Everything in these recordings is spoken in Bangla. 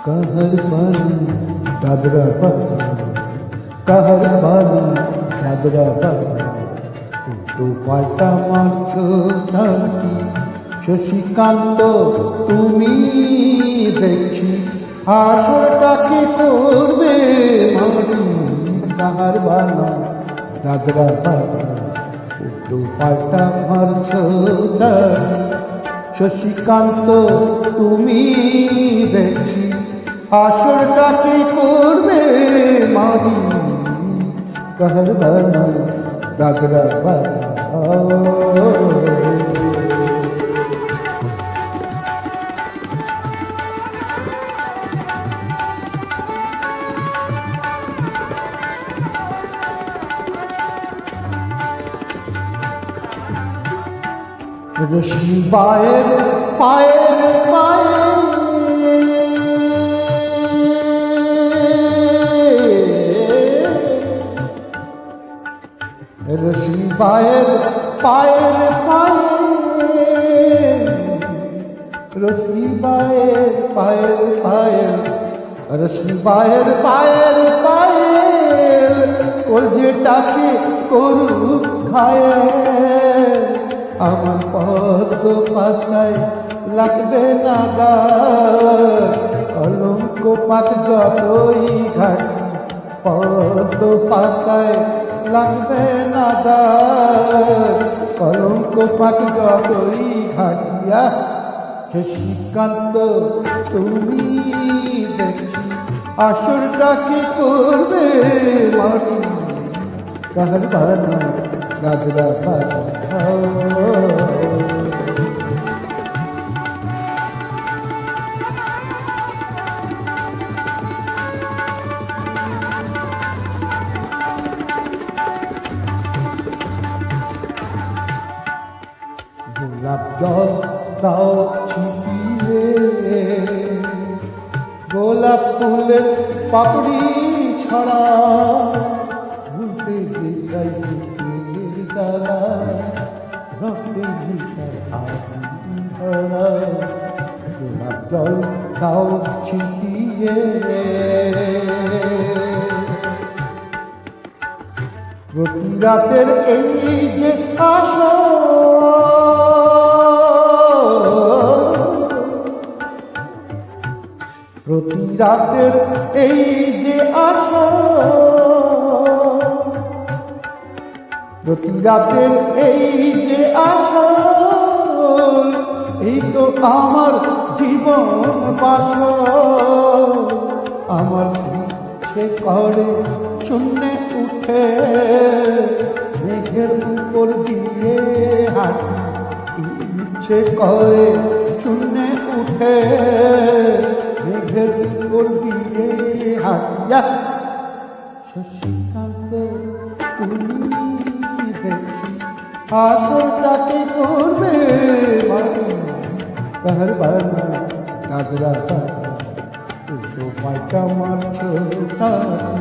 कहर पानी दादरा पानी, कहर पानी दादरा पानी, উল্টো পাল্টা মারছো ঝাঁকি। শশীকান্ত তুমি দেখছি আসরটাকে করবে মাটি। কাহার বানা দাদরা বানা, উল্টো পাল্টা মারছো ঝাঁকি। শশীকান্ত তুমি দেখছি আসরটাকে করবে মাটি। কাহার বানা দাদরা বানা। রশ্মি পায়ের পায়ের পায়ে, রশ্মি পায়ের পায়ের পায়ে, রশ্মি পায়ের পায়ের পায়ের, রশ্মি পায়ের পায়ের পায়ের, কলজেটাকে করুক ঘায়েল। আমার পদ্ম পাতায় লাগবে না দাগ, কলঙ্ক পাত যতই ঘাটি। পদ্ম পাতায় লাগবে না দাগ, কলঙ্ক পাত যতই ঘাটিয়া। শশীকান্ত তুমি দেখছি আসরটাকে করবে মাটি। কাহার বানা দাদরা বানা। গোলাপ জল দাও ছিটিয়ে, গোলাপ ফুলের পাপড়ি ছড়া, ভুলতে যে চাই বুকের জ্বালা, রক্তে মিশার আগুন ধরা। গোলাপ জল দাও ছিটিয়ে, প্রতি রাতের এই যে আসর, প্রতি রাতের এই যে আসর, প্রতি রাতের এই যে আসর, এই তো আমার জীবন বাসর। আমার ইচ্ছে করে শূন্যে উঠে মেঘের উপর দিয়ে হাঁটি। ইচ্ছে করে শূন্যে উঠে মেঘের উপর দিয়ে হাঁটিয়া। শশীকান্ত তুমি দেখছি আসরটাকে করবে মাটি। কাহার বানা দাদরা বানা, উল্টো পাল্টা মারছো ঝাঁকি।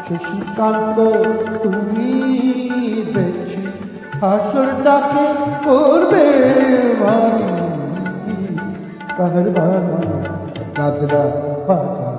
শশীকান্ত তুমি দেখছি আসরটাকে করবে মাটি। কাহার বানা দাদরা বানা।